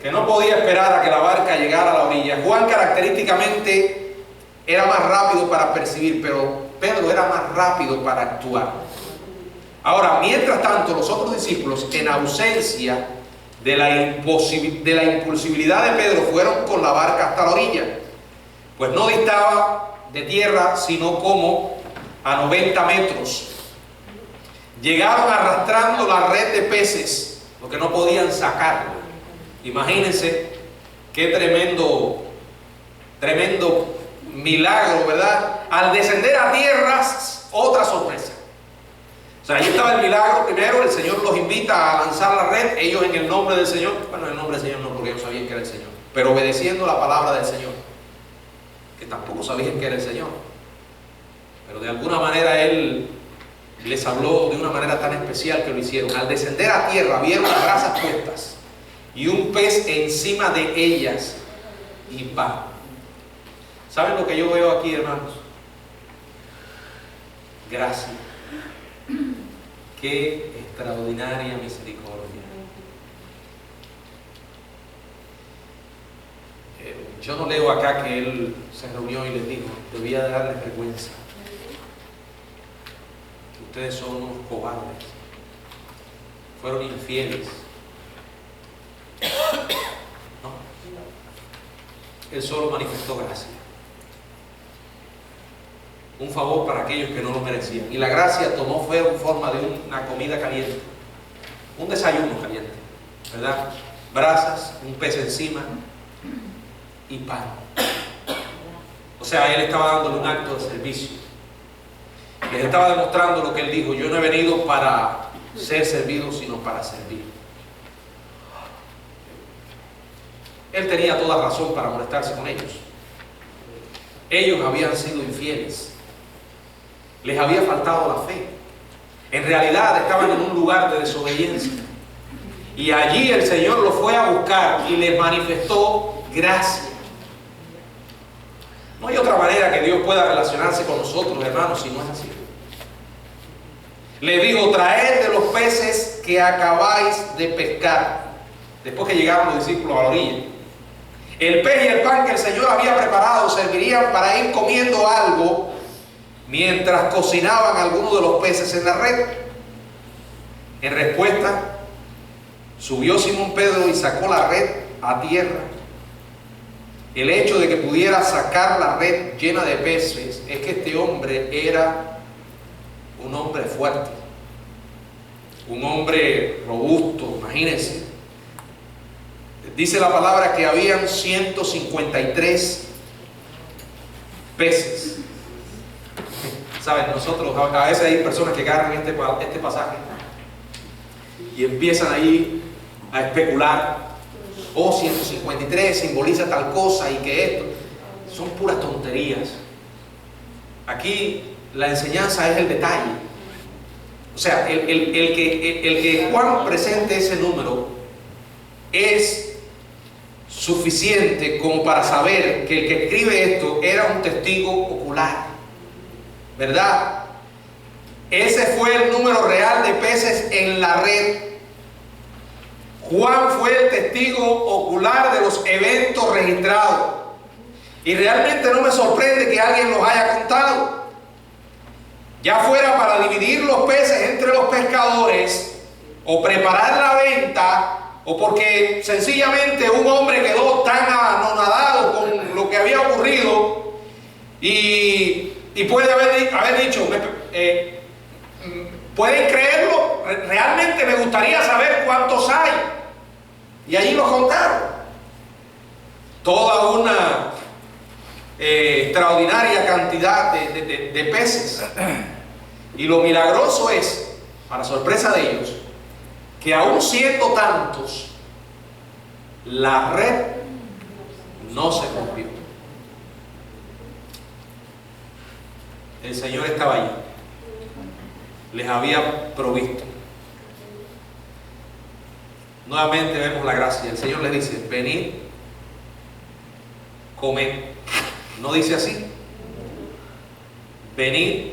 que no podía esperar a que la barca llegara a la orilla. Juan característicamente era más rápido para percibir, pero Pedro era más rápido para actuar. Ahora, mientras tanto, los otros discípulos, en ausencia de la impulsibilidad de Pedro, fueron con la barca hasta la orilla, pues no distaba de tierra sino como a 90 metros. Llegaron arrastrando la red de peces, porque no podían sacarlo. Imagínense qué tremendo milagro, ¿verdad? Al descender a tierra, otra sorpresa. O sea, ahí estaba el milagro primero, el Señor los invita a lanzar la red, ellos en el nombre del Señor, bueno, en el nombre del Señor no, porque ellos sabían que era el Señor, pero obedeciendo la palabra del Señor, que tampoco sabían que era el Señor, pero de alguna manera Él les habló de una manera tan especial que lo hicieron. Al descender a tierra, vieron las brasas puestas y un pez encima de ellas y pan. ¿Saben lo que yo veo aquí, hermanos? Gracia. Qué extraordinaria misericordia. Yo no leo acá que Él se reunió y les dijo, debía darles vergüenza. Ustedes son unos cobardes. Fueron infieles. No. Él solo manifestó gracia. Un favor para aquellos que no lo merecían. Y la gracia fue en forma de una comida caliente, un desayuno caliente, ¿verdad? Brasas, un pez encima y pan. O sea, Él estaba dándole un acto de servicio. Les estaba demostrando lo que Él dijo: yo no he venido para ser servido, sino para servir. Él tenía toda razón para molestarse con ellos. Ellos habían sido infieles. Les había faltado la fe. En realidad estaban en un lugar de desobediencia. Y allí el Señor los fue a buscar y les manifestó gracia. No hay otra manera que Dios pueda relacionarse con nosotros, hermanos, si no es así. Le dijo: traed de los peces que acabáis de pescar. Después que llegaron los discípulos a la orilla, el pez y el pan que el Señor había preparado servirían para ir comiendo algo mientras cocinaban algunos de los peces en la red. En respuesta, subió Simón Pedro y sacó la red a tierra. El hecho de que pudiera sacar la red llena de peces es que este hombre era un hombre fuerte, un hombre robusto. Imagínense, dice la palabra que habían 153 peces. Saben, nosotros a veces hay personas que agarran este pasaje y empiezan ahí a especular: oh, 153 simboliza tal cosa y que esto. Son puras tonterías. Aquí la enseñanza es el detalle. O sea, el que Juan presente ese número es suficiente como para saber que el que escribe esto era un testigo ocular, ¿verdad? Ese fue el número real de peces en la red. Juan fue el testigo ocular de los eventos registrados. Y realmente no me sorprende que alguien los haya contado. Ya fuera para dividir los peces entre los pescadores, o preparar la venta, o porque sencillamente un hombre quedó tan anonadado con lo que había ocurrido y puede haber dicho: ¿pueden creerlo? Realmente me gustaría saber cuántos hay. Y allí los contaron. Toda una extraordinaria cantidad de peces. Y lo milagroso es, para sorpresa de ellos, que aún siendo tantos, la red no se rompió. El Señor estaba allí, les había provisto. Nuevamente vemos la gracia. El Señor les dice: venid, comed. No dice así: venid,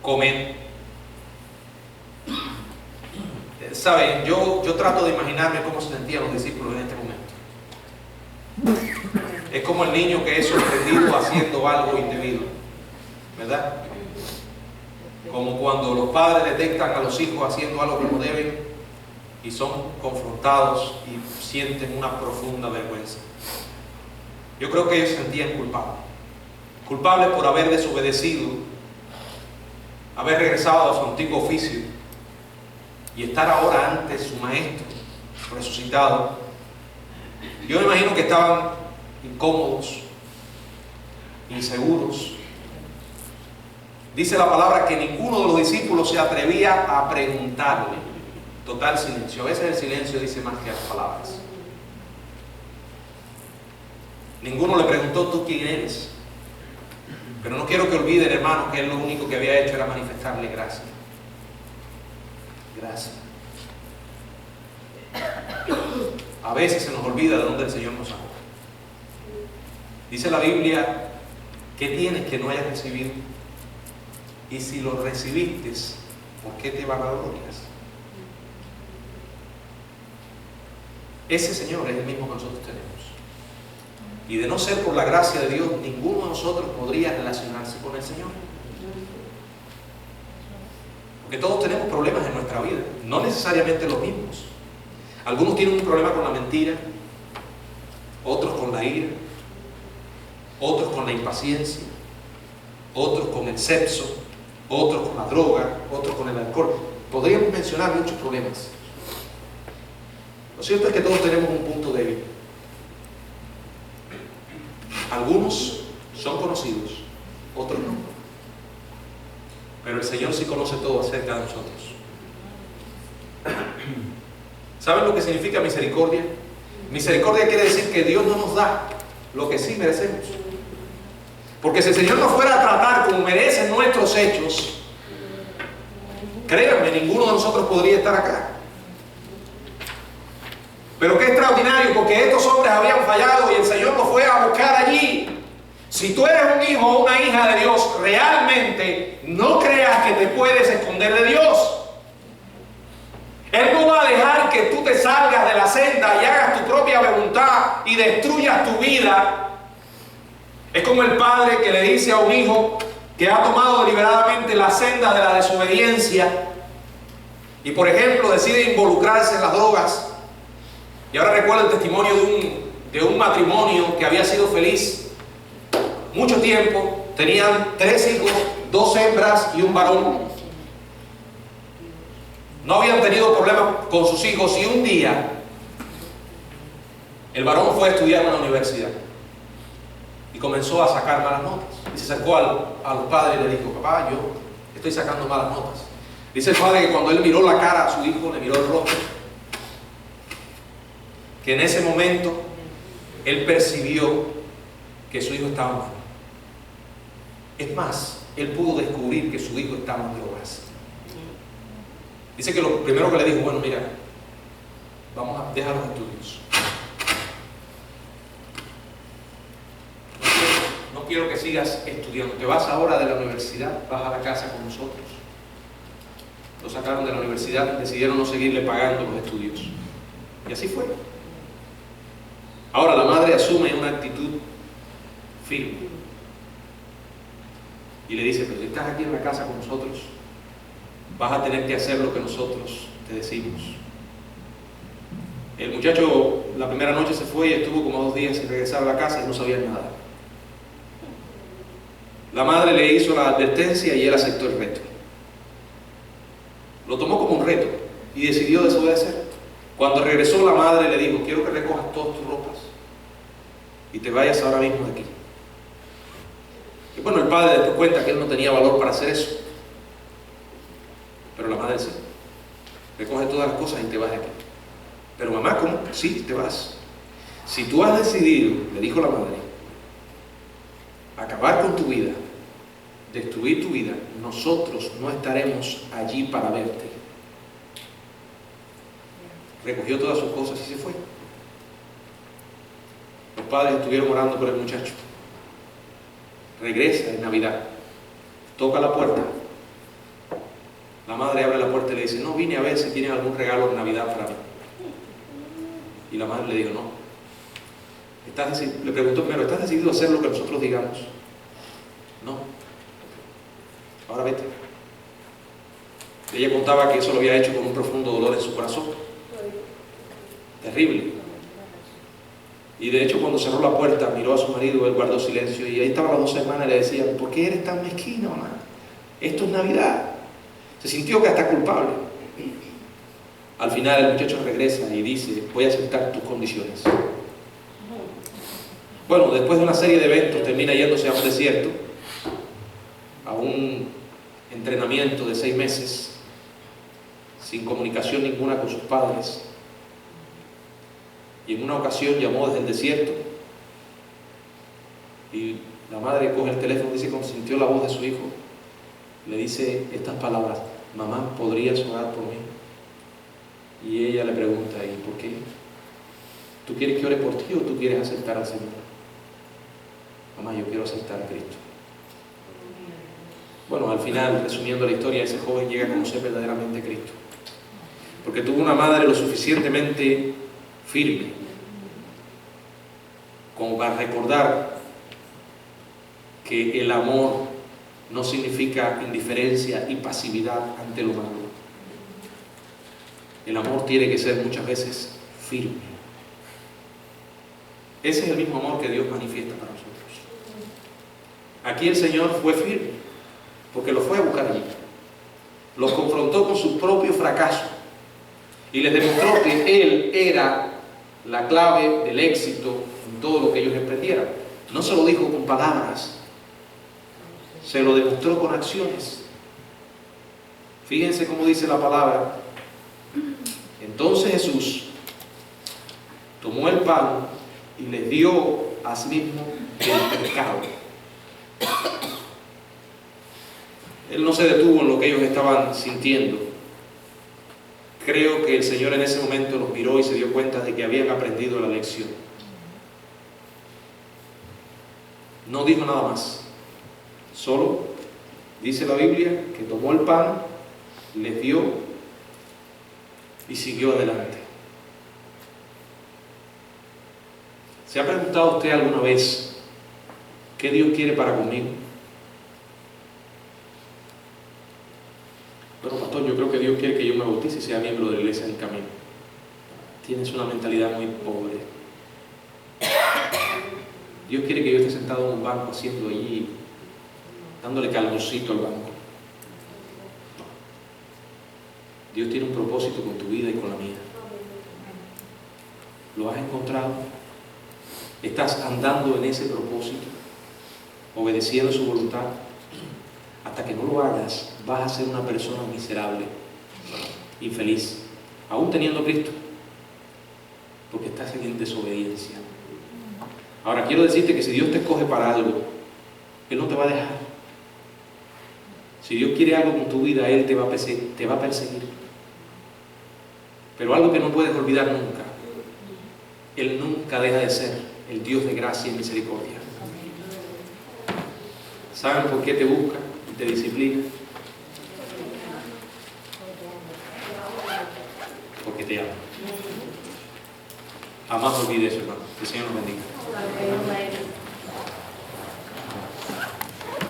comed. Saben, yo trato de imaginarme cómo se sentían los discípulos en este momento. Es como el niño que es sorprendido haciendo algo indebido, ¿verdad? Como cuando los padres detectan a los hijos haciendo algo que no deben y son confrontados y sienten una profunda vergüenza. Yo creo que ellos se sentían culpables por haber desobedecido, haber regresado a su antiguo oficio y estar ahora ante su maestro resucitado. Yo me imagino que estaban incómodos, inseguros. Dice la palabra que ninguno de los discípulos se atrevía a preguntarle. Total silencio. A veces el silencio dice más que las palabras. Ninguno le preguntó: ¿tú quién eres? Pero no quiero que olviden, hermano, que él lo único que había hecho era manifestarle gracia. Gracias. A veces se nos olvida de dónde el Señor nos sacó. Dice la Biblia: ¿qué tienes que no hayas recibido? Y si lo recibiste, ¿por qué te vanaglorias? Ese Señor es el mismo que nosotros tenemos. Y de no ser por la gracia de Dios, ninguno de nosotros podría relacionarse con el Señor. Porque todos tenemos problemas en nuestra vida, no necesariamente los mismos. Algunos tienen un problema con la mentira, otros con la ira, otros con la impaciencia, otros con el sexo, otros con la droga, otros con el alcohol. Podríamos mencionar muchos problemas. Lo cierto es que todos tenemos un punto débil. Algunos son conocidos, otros no. Pero el Señor sí conoce todo acerca de nosotros. ¿Saben lo que significa misericordia? Misericordia quiere decir que Dios no nos da lo que sí merecemos. Porque si el Señor nos fuera a tratar como merecen nuestros hechos, créanme, ninguno de nosotros podría estar acá. Pero qué extraordinario, porque estos hombres habían fallado y el Señor los fue a buscar allí. Si tú eres un hijo o una hija de Dios, realmente no creas que te puedes esconder de Dios. Él no va a dejar que tú te salgas de la senda y hagas tu propia voluntad y destruyas tu vida. Es como el padre que le dice a un hijo que ha tomado deliberadamente la senda de la desobediencia y, por ejemplo, decide involucrarse en las drogas. Y ahora recuerdo el testimonio de un matrimonio que había sido feliz mucho tiempo. Tenían 3 hijos, 2 hembras y un varón. No habían tenido problemas con sus hijos y un día el varón fue a estudiar en la universidad y comenzó a sacar malas notas. Y se acercó a los padres y le dijo: papá, yo estoy sacando malas notas. Dice el padre que cuando él miró la cara a su hijo, le miró el rostro, que en ese momento él percibió que su hijo estaba mal. Es más, él pudo descubrir que su hijo estaba en drogas. Dice que lo primero que le dijo: bueno, mira, vamos a dejar los estudios. No quiero que sigas estudiando. Te vas ahora de la universidad, vas a la casa con nosotros. Lo sacaron de la universidad y decidieron no seguirle pagando los estudios. Y así fue. Ahora la madre asume una actitud firme y le dice: pero si estás aquí en la casa con nosotros, vas a tener que hacer lo que nosotros te decimos. El muchacho la primera noche se fue y estuvo como 2 días sin regresar a la casa y no sabía nada. La madre le hizo la advertencia y él aceptó el reto. Lo tomó como un reto y decidió desobedecer. Cuando regresó, la madre le dijo: quiero que recojas todas tus ropas y te vayas ahora mismo de aquí. Y bueno, el padre después cuenta que él no tenía valor para hacer eso. Pero la madre sí. Recoge todas las cosas y te vas de aquí. Pero mamá, ¿cómo? Sí, te vas. Si tú has decidido, le dijo la madre, acabar con tu vida, destruir tu vida, nosotros no estaremos allí para verte. Recogió todas sus cosas y se fue. Los padres estuvieron orando por el muchacho. Regresa en Navidad. Toca la puerta. La madre abre la puerta y le dice, no, vine a ver si tienen algún regalo de Navidad para mí. Y la madre le dijo, no. Le preguntó primero, ¿estás decidido a hacer lo que nosotros digamos? No. Ahora vete. Ella contaba que eso lo había hecho con un profundo dolor en su corazón. Terrible. Y de hecho, cuando cerró la puerta, miró a su marido, él guardó silencio, y ahí estaban las dos hermanas y le decían, ¿por qué eres tan mezquina, mamá? Esto es Navidad. Se sintió que hasta culpable. Al final el muchacho regresa y dice, voy a aceptar tus condiciones. Bueno, después de una serie de eventos, termina yéndose a un desierto, a un entrenamiento de 6 meses, sin comunicación ninguna con sus padres. Y en una ocasión llamó desde el desierto y la madre coge el teléfono, dice, cuando sintió la voz de su hijo, le dice estas palabras, mamá, ¿podrías orar por mí? Y ella le pregunta, ¿y por qué? ¿Tú quieres que ore por ti o tú quieres aceptar al Señor? Mamá, yo quiero aceptar a Cristo. Bueno, al final, resumiendo la historia, ese joven llega a conocer verdaderamente a Cristo. Porque tuvo una madre lo suficientemente firme como para recordar que el amor no significa indiferencia y pasividad ante lo malo. El amor tiene que ser muchas veces firme. Ese es el mismo amor que Dios manifiesta para nosotros. Aquí el Señor fue firme, porque los fue a buscar allí. Los confrontó con su propio fracaso y les demostró que Él era la clave del éxito en todo lo que ellos emprendieran. No se lo dijo con palabras, se lo demostró con acciones. Fíjense cómo dice la palabra. Entonces Jesús tomó el pan y les dio a sí mismo el pescado. Él no se detuvo en lo que ellos estaban sintiendo. Creo que el Señor en ese momento los miró y se dio cuenta de que habían aprendido la lección. No dijo nada más. Solo dice la Biblia que tomó el pan, les dio y siguió adelante. ¿Se ha preguntado usted alguna vez qué Dios quiere para conmigo? Bueno, pastor, yo creo que Dios quiere que yo me bautice y sea miembro de la Iglesia del Camino. Tienes una mentalidad muy pobre. Dios quiere que yo esté sentado en un banco haciendo allí, dándole calorcito al banco. No. Dios tiene un propósito con tu vida y con la mía. ¿Lo has encontrado? ¿Estás andando en ese propósito? ¿Obedeciendo su voluntad? Hasta que no lo hagas, vas a ser una persona miserable, infeliz, aún teniendo a Cristo, porque estás en desobediencia. Ahora, quiero decirte que si Dios te escoge para algo, Él no te va a dejar. Si Dios quiere algo con tu vida, Él te va a perseguir. Pero algo que no puedes olvidar nunca, Él nunca deja de ser el Dios de gracia y misericordia. ¿Saben por qué te busca y te disciplina? Porque te ama. Jamás olvides eso, hermano. Que el Señor nos bendiga.